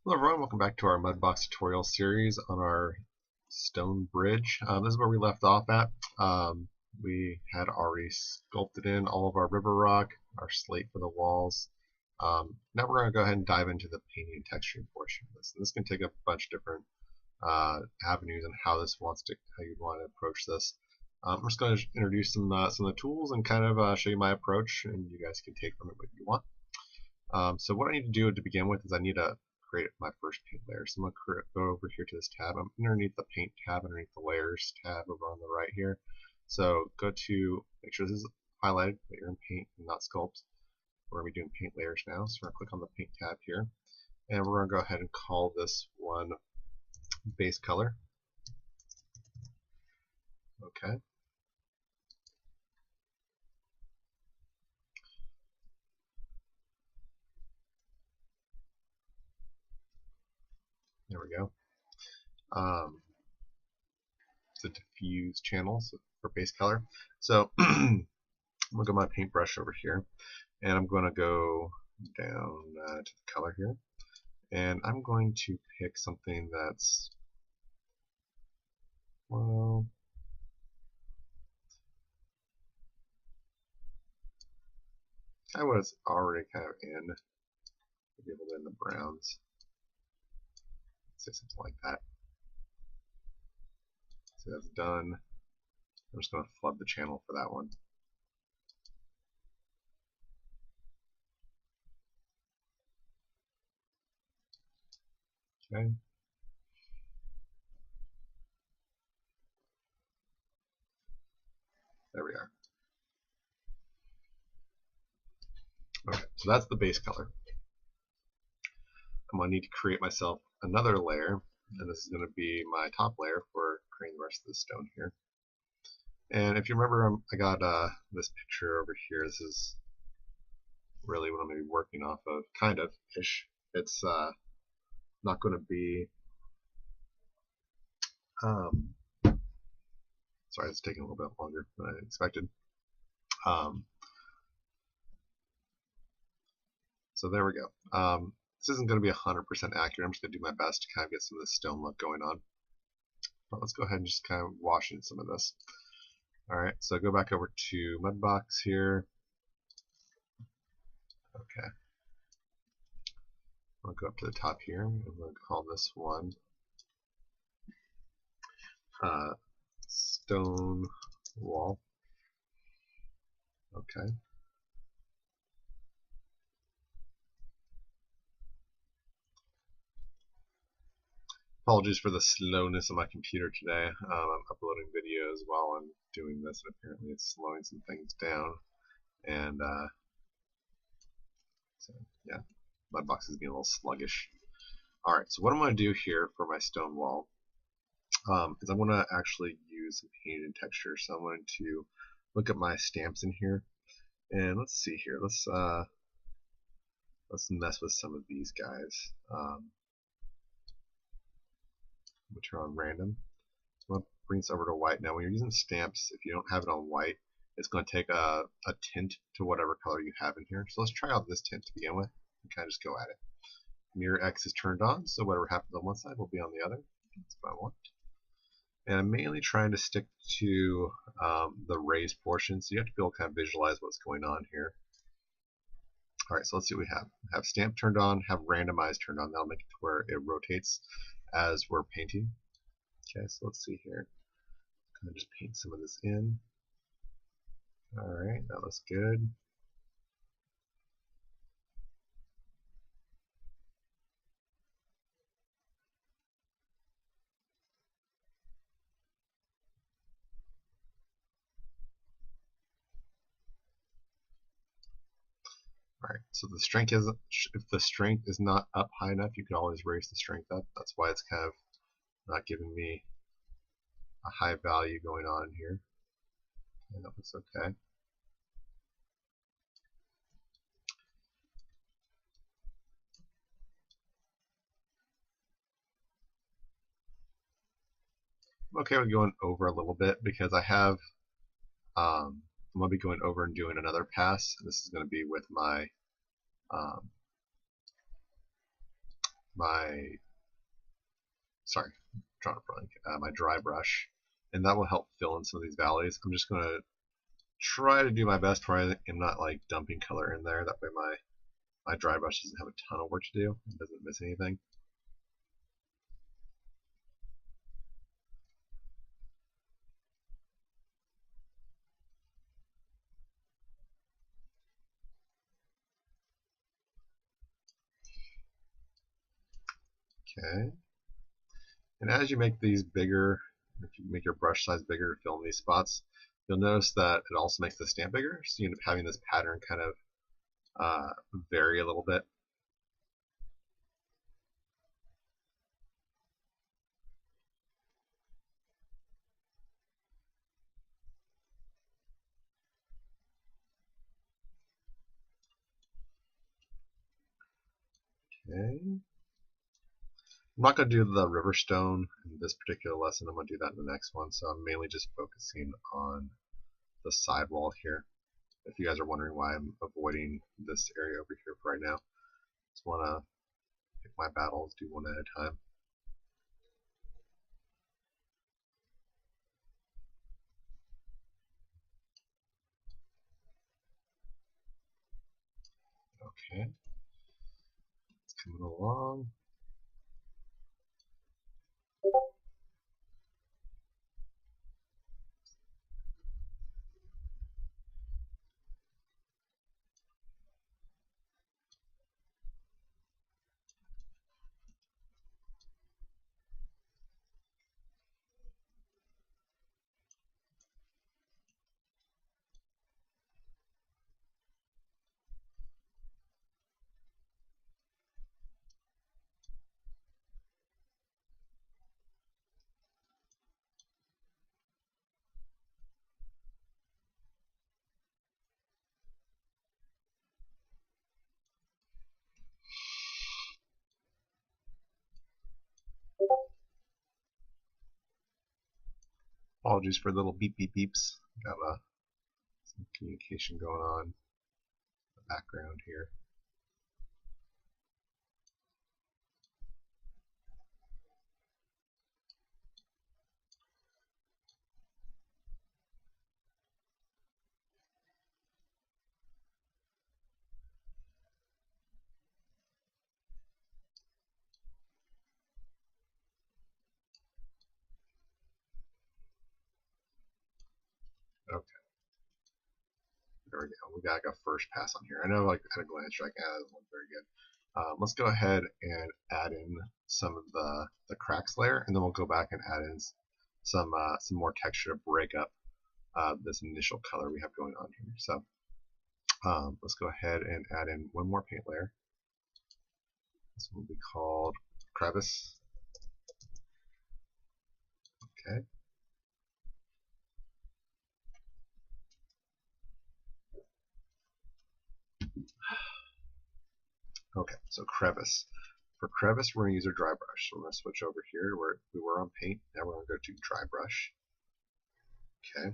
Hello everyone, welcome back to our Mudbox tutorial series on our StoneBridge. This is where we left off at. We had already sculpted in all of our river rock, our slate for the walls. Now we're going to go ahead and dive into the painting and texturing portion of this. And this can take a bunch of different avenues and how you'd want to approach this. I'm just going to introduce some of the tools and kind of show you my approach, and you guys can take from it what you want. So what I need to do to begin with is I need to create my first paint layer. So I'm going to go over here to this tab. I'm underneath the paint tab, underneath the layers tab over on the right here. So go to, make sure this is highlighted, that you're in paint and not sculpt. We're going to be doing paint layers now. So we're going to click on the paint tab here. And we're going to go ahead and call this one base color. Okay. There we go. It's a diffuse channel for base color. So I'm going to go my paintbrush over here, and I'm going to go down to the color here, and I'm going to pick something that's, well, I was already kind of in, maybe a little bit in the browns. Say something like that. So that's done. I'm just going to flood the channel for that one. Okay. There we are. Okay, so that's the base color. I'm going to need to create myself another layer, and this is going to be my top layer for creating the rest of the stone here. And if you remember, I got this picture over here. This is really what I'm going to be working off of, kind of ish. It's not going to be. Sorry, it's taking a little bit longer than I expected. So there we go. This isn't going to be 100% accurate. I'm just going to do my best to kind of get some of this stone look going on. But let's go ahead and just kind of wash in some of this. Alright, so go back over to Mudbox here. Okay. I'll go up to the top here. I'm going to call this one Stone Wall. Okay. Apologies for the slowness of my computer today. I'm uploading videos while I'm doing this, and apparently it's slowing some things down. And so yeah, Mudbox is being a little sluggish. Alright, so what I'm going to do here for my stone wall is I'm going to actually use some paint and texture. So I'm going to look at my stamps in here, and let's see here. Let's mess with some of these guys. Which are on random. I'm going to bring this over to white. Now when you're using stamps, if you don't have it on white, it's going to take a tint to whatever color you have in here. So let's try out this tint to begin with and kind of just go at it. Mirror X is turned on, so whatever happens on one side will be on the other. That's what I want. And I'm mainly trying to stick to the raised portion, so you have to be able to kind of visualize what's going on here. Alright, so let's see what we have. Have stamp turned on, have randomize turned on. That'll make it to where it rotates as we're painting. Okay, so let's see here. I'm going to just paint some of this in. Alright, that looks good. Alright, so the strength is, if the strength is not up high enough, you can always raise the strength up. That's why it's kind of not giving me a high value going on here. And that looks okay. I'm okay with going over a little bit because I have I'm going to be going over and doing another pass. This is going to be with my my, sorry, drawing a blank, my dry brush, and that will help fill in some of these valleys. I'm just going to try to do my best where I am not like dumping color in there. That way my dry brush doesn't have a ton of work to do. It doesn't miss anything. Okay. And as you make these bigger, if you make your brush size bigger to fill in these spots, you'll notice that it also makes the stamp bigger. So you end up having this pattern kind of vary a little bit. Okay. I'm not going to do the river stone in this particular lesson. I'm going to do that in the next one. So I'm mainly just focusing on the sidewall here. If you guys are wondering why I'm avoiding this area over here for right now, just want to pick my battles, do one at a time. Okay, it's coming along. Apologies for the little beep beep beeps. Got some communication going on in the background here. Okay, there we go. We got like a first pass on here. I know, like at a glance, you're like, that doesn't look very good. Let's go ahead and add in some of the cracks layer, and then we'll go back and add in some more texture to break up this initial color we have going on here. So let's go ahead and add in one more paint layer. This will be called crevice. Okay. Okay, so crevice. For crevice, we're going to use our dry brush. So we're going to switch over here where we were on paint. Now we're going to go to dry brush. Okay,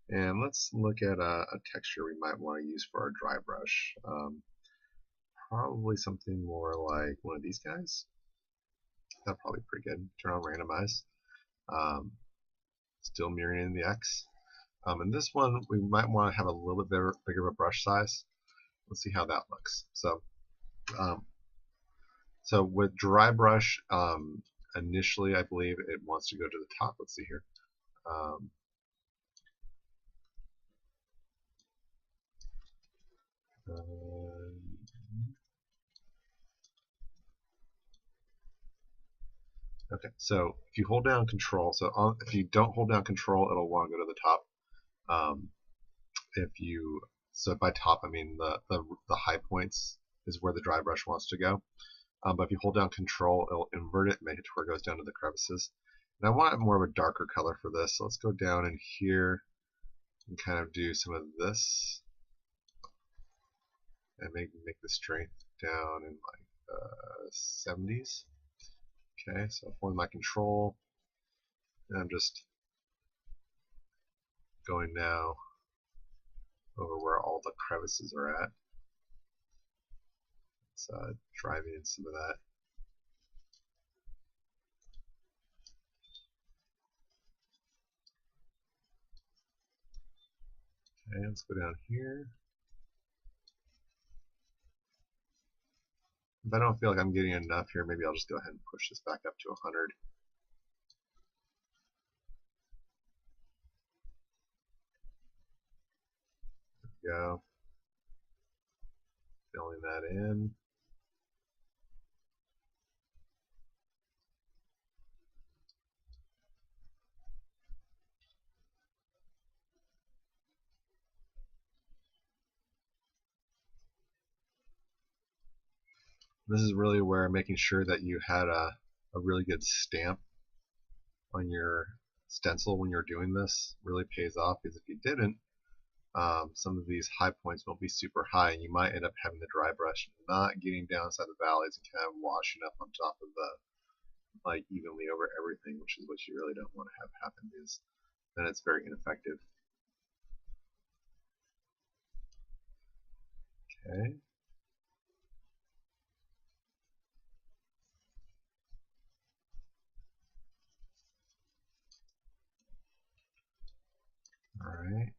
and let's look at a texture we might want to use for our dry brush. Probably something more like one of these guys. That's probably pretty good. Turn on randomize. Still mirroring in the X. And this one, we might want to have a little bit bigger of a brush size. Let's see how that looks. So with dry brush, initially I believe it wants to go to the top. Let's see here. Okay, so if you hold down Control, if you don't hold down Control, it'll want to go to the top. So by top, I mean the high points is where the dry brush wants to go. But if you hold down Control, it'll invert it, make it to where it goes down to the crevices. And I want more of a darker color for this, so let's go down in here and kind of do some of this, and make the strength down in like 70s. Okay, so for my Control, and I'm just going now over where all the crevices are at. It's driving in some of that. Okay, let's go down here. If I don't feel like I'm getting enough here, maybe I'll just go ahead and push this back up to 100. There we go. Filling that in. This is really where making sure that you had a really good stamp on your stencil when you're doing this really pays off, because if you didn't, some of these high points won't be super high, and you might end up having the dry brush not getting down inside the valleys and kind of washing up on top of the, like, evenly over everything, which is what you really don't want to have happen, because then it's very ineffective. Okay. All right.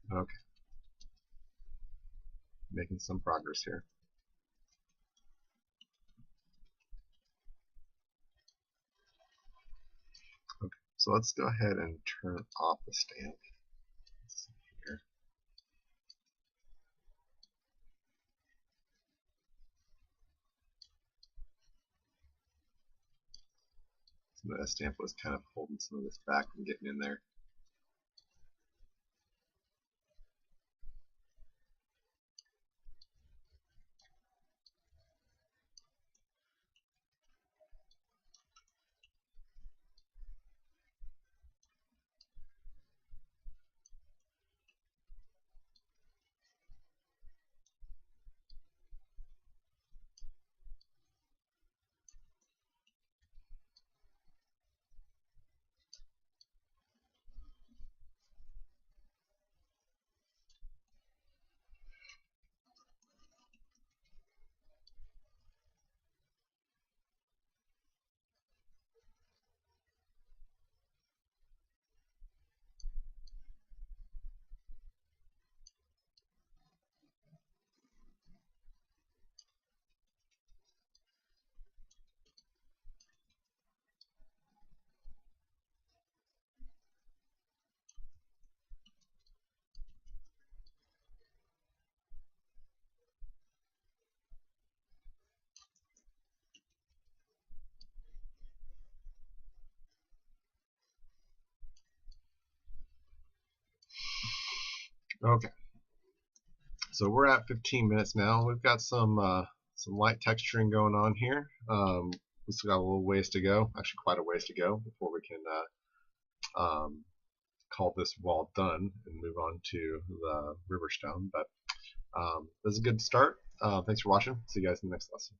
Okay. Making some progress here. Okay. So let's go ahead and turn off the stamp. Let's see here. Some of that stamp was kind of holding some of this back from getting in there. Okay. So we're at 15 minutes now. We've got some light texturing going on here. We still got a little ways to go, actually quite a ways to go, before we can call this wall done and move on to the river stone. But this is a good start. Thanks for watching. See you guys in the next lesson.